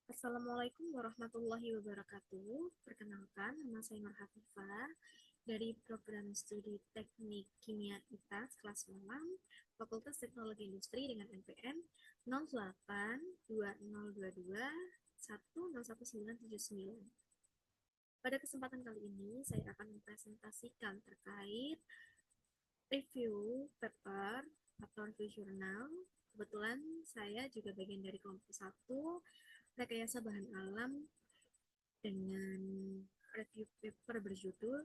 Assalamualaikum warahmatullahi wabarakatuh. Perkenalkan, nama saya Nur Hafifah dari program studi Teknik Kimia ITAS kelas 6, Fakultas Teknologi Industri dengan NPM 082022101979. Pada kesempatan kali ini, saya akan mempresentasikan terkait review paper atau review jurnal. Kebetulan saya juga bagian dari kelompok 1 rekayasa bahan alam dengan review paper berjudul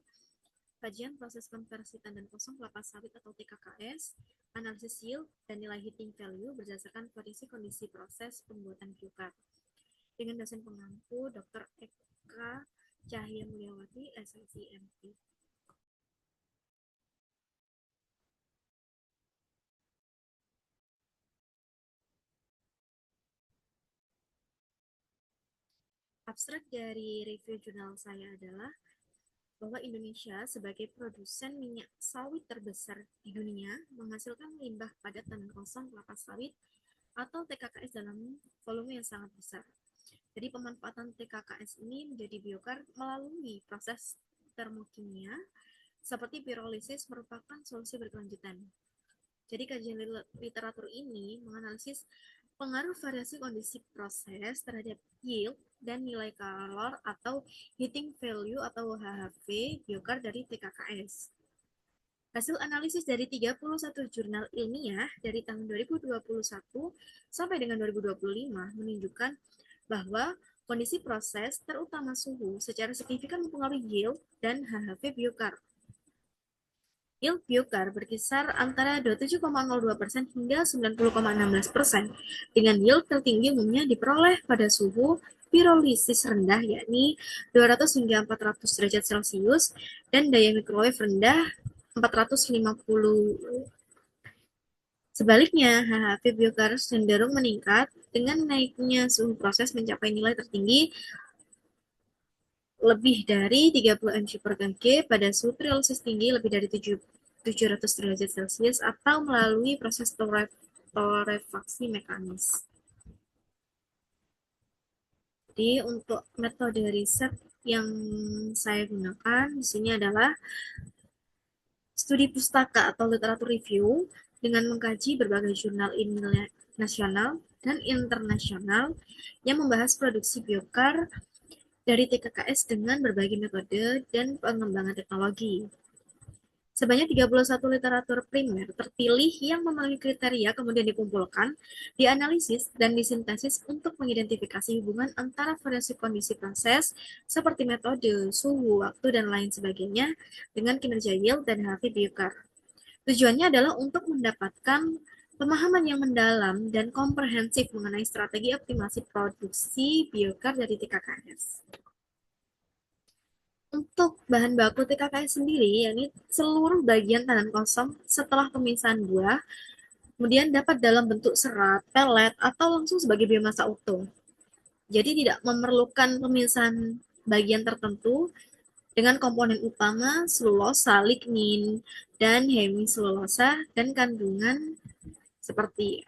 Kajian Proses Konversi Tandan Kosong Kelapa Sawit atau TKKS, Analisis Yield dan Nilai Heating Value berdasarkan kondisi proses pembuatan biochar. Dengan dosen pengampu Dr. Eka Cahya Mulyawati, SSIMP. Abstrak dari review jurnal saya adalah bahwa Indonesia sebagai produsen minyak sawit terbesar di dunia menghasilkan limbah padat tandan kosong kelapa sawit atau TKKS dalam volume yang sangat besar. Jadi pemanfaatan TKKS ini menjadi biochar melalui proses termokimia seperti pirolisis merupakan solusi berkelanjutan. Jadi kajian literatur ini menganalisis pengaruh variasi kondisi proses terhadap yield dan nilai kalor atau heating value atau HHV biochar dari TKKS. Hasil analisis dari 31 jurnal ilmiah dari tahun 2021 sampai dengan 2025 menunjukkan bahwa kondisi proses, terutama suhu, secara signifikan mempengaruhi yield dan HHV biochar. Yield biochar berkisar antara 27,02% hingga 90,16%, dengan yield tertinggi umumnya diperoleh pada suhu pirolisis rendah, yakni 200 hingga 400 derajat Celcius, dan daya microwave rendah 450. Sebaliknya, HHV biochar cenderung meningkat dengan naiknya suhu proses mencapai nilai tertinggi lebih dari 30 mg per kg pada suhu pirolisis tinggi lebih dari 700 derajat Celcius atau melalui proses torefaksi mekanis. Jadi untuk metode riset yang saya gunakan di sini adalah studi pustaka atau literatur review dengan mengkaji berbagai jurnal ilmiah nasional dan internasional yang membahas produksi biochar dari TKKS dengan berbagai metode dan pengembangan teknologi. Sebanyak 31 literatur primer terpilih yang memenuhi kriteria kemudian dikumpulkan, dianalisis, dan disintesis untuk mengidentifikasi hubungan antara variasi kondisi proses seperti metode, suhu, waktu, dan lain sebagainya dengan kinerja yield dan HV biochar. Tujuannya adalah untuk mendapatkan pemahaman yang mendalam dan komprehensif mengenai strategi optimasi produksi biochar dari TKKS. Untuk bahan baku TKKS sendiri, yakni seluruh bagian tandan kosong setelah pemisahan buah, kemudian dapat dalam bentuk serat, pelet, atau langsung sebagai biomasa utuh. Jadi tidak memerlukan pemisahan bagian tertentu dengan komponen utama selulosa, lignin, dan hemiselulosa, dan kandungan seperti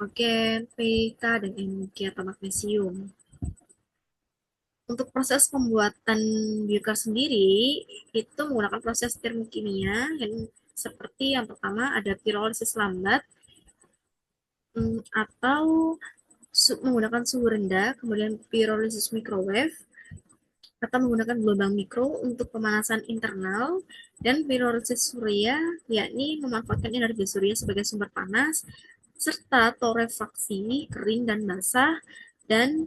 ogen, PK, dan NG atau magnesium. Untuk proses pembuatan biochar sendiri, itu menggunakan proses termokimia yang seperti yang pertama ada pirolisis lambat atau menggunakan suhu rendah, kemudian pirolisis microwave atau menggunakan gelombang mikro untuk pemanasan internal, dan pirolisis surya yakni memanfaatkan energi surya sebagai sumber panas, serta torefaksi kering dan basah, dan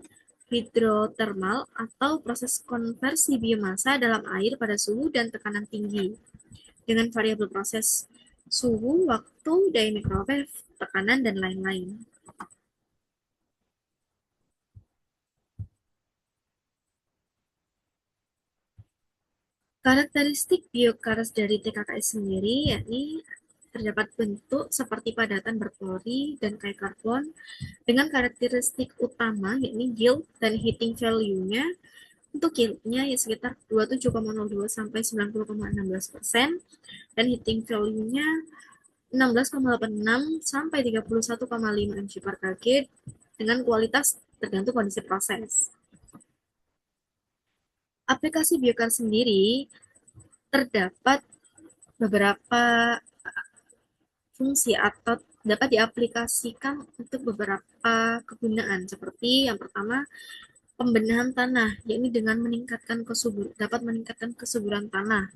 hidrotermal atau proses konversi biomasa dalam air pada suhu dan tekanan tinggi dengan variabel proses suhu, waktu, daya microwave, tekanan, dan lain-lain. Karakteristik biochar dari TKKS sendiri yakni terdapat bentuk seperti padatan berpori dan kaya karbon dengan karakteristik utama yakni yield dan heating value-nya. Untuk yieldnya ya sekitar 27,02 sampai 90,16% dan heating value-nya 16,86 sampai 31,5 mg per kg dengan kualitas tergantung kondisi proses. Aplikasi biokar sendiri terdapat beberapa fungsi atau dapat diaplikasikan untuk beberapa kegunaan, seperti yang pertama pembenahan tanah, yakni dengan dapat meningkatkan kesuburan tanah.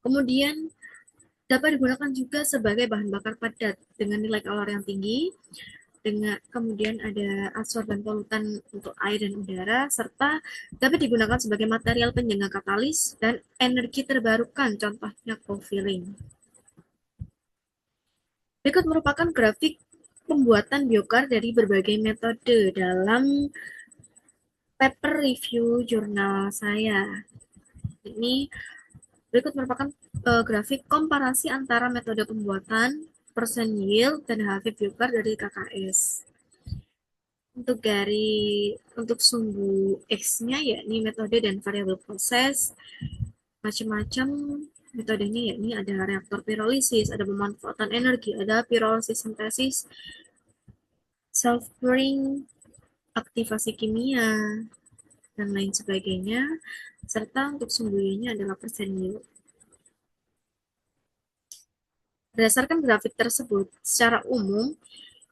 Kemudian dapat digunakan juga sebagai bahan bakar padat dengan nilai kalori yang tinggi, kemudian ada absorban polutan untuk air dan udara, serta dapat digunakan sebagai material penyangga katalis dan energi terbarukan, contohnya co-filling. Berikut merupakan grafik pembuatan biokar dari berbagai metode dalam paper review jurnal saya. Ini berikut merupakan grafik komparasi antara metode pembuatan, persen yield, dan HV biokar dari KKS. Untuk sumbu X-nya yakni metode dan variabel proses, macam-macam metodenya, yakni ada reaktor pirolisis, ada pemanfaatan energi, ada pirolisis sintesis, self-pouring, aktivasi kimia, dan lain sebagainya, serta untuk sumbunya adalah persen yield. Berdasarkan grafik tersebut, secara umum,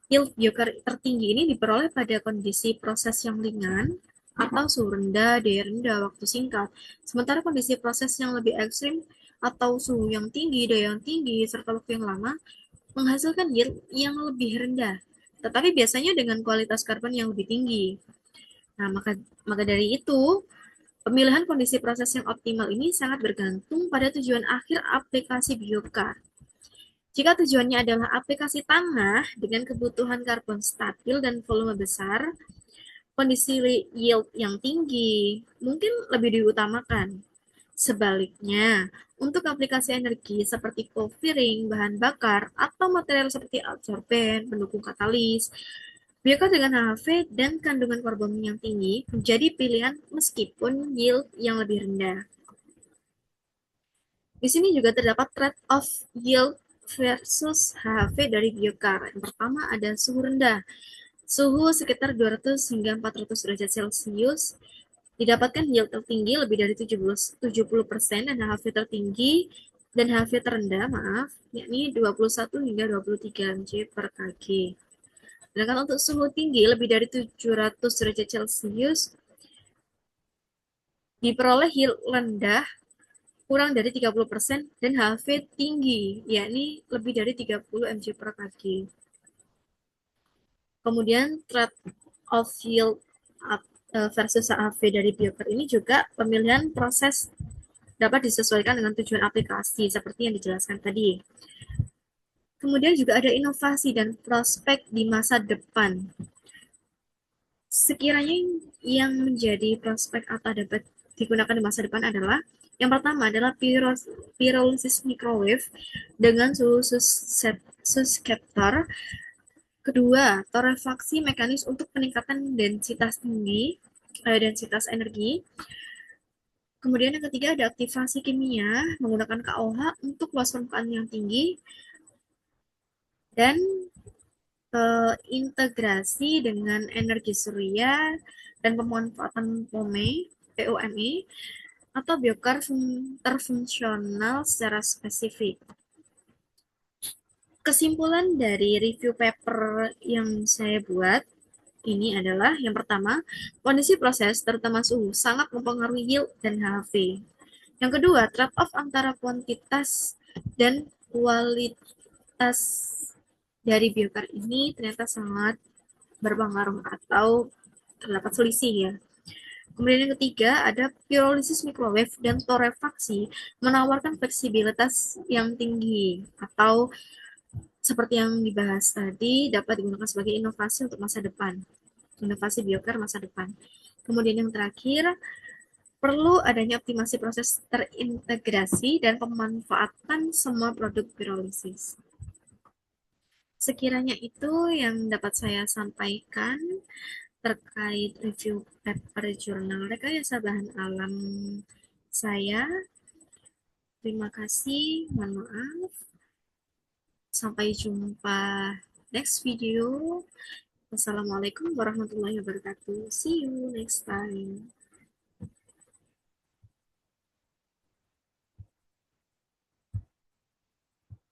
yield biokar tertinggi ini diperoleh pada kondisi proses yang ringan atau suhu rendah, daya rendah, waktu singkat. Sementara kondisi proses yang lebih ekstrim atau suhu yang tinggi, daya yang tinggi, serta waktu yang lama menghasilkan yield yang lebih rendah, tetapi biasanya dengan kualitas karbon yang lebih tinggi. Nah, maka dari itu, pemilihan kondisi proses yang optimal ini sangat bergantung pada tujuan akhir aplikasi biokar. Jika tujuannya adalah aplikasi tanah dengan kebutuhan karbon stabil dan volume besar, kondisi yield yang tinggi mungkin lebih diutamakan. Sebaliknya, untuk aplikasi energi seperti co-firing, bahan bakar, atau material seperti absorben, pendukung katalis, biokar dengan HV dan kandungan karbon yang tinggi menjadi pilihan meskipun yield yang lebih rendah. Di sini juga terdapat trade-off yield versus HV dari biokar. Yang pertama ada suhu rendah. Suhu sekitar 200 hingga 400 derajat Celcius didapatkan yield tertinggi lebih dari 70% dan HV tertinggi dan HV terendah, yakni 21 hingga 23 mg per kg. Sedangkan untuk suhu tinggi lebih dari 700 derajat Celcius diperoleh yield rendah kurang dari 30% dan HV tinggi, yakni lebih dari 30 mg per kg. Kemudian trade-off yield versus HV dari biokar ini juga pemilihan proses dapat disesuaikan dengan tujuan aplikasi seperti yang dijelaskan tadi. Kemudian juga ada inovasi dan prospek di masa depan. Sekiranya yang menjadi prospek atau dapat digunakan di masa depan adalah yang pertama adalah pyrolysis microwave dengan suhu susceptor. Kedua, torrefaksi mekanis untuk peningkatan densitas energi. Kemudian yang ketiga ada aktivasi kimia menggunakan KOH untuk luas permukaan yang tinggi dan integrasi dengan energi surya dan pemanfaatan POME atau biokar terfungsional secara spesifik. Kesimpulan dari review paper yang saya buat ini adalah yang pertama, kondisi proses terutama suhu sangat mempengaruhi yield dan HV. Yang kedua, trade-off antara kuantitas dan kualitas dari biokar ini ternyata sangat berpengaruh atau terdapat selisih ya. Kemudian yang ketiga ada pyrolysis microwave dan torrefaksi menawarkan fleksibilitas yang tinggi atau seperti yang dibahas tadi dapat digunakan sebagai inovasi untuk masa depan. Inovasi biokar masa depan. Kemudian yang terakhir, perlu adanya optimasi proses terintegrasi dan pemanfaatan semua produk pirolisis. Sekiranya itu yang dapat saya sampaikan terkait review paper jurnal rekayasa bahan alam saya. Terima kasih, mohon maaf. Sampai jumpa next video. Wassalamualaikum warahmatullahi wabarakatuh. See you next time.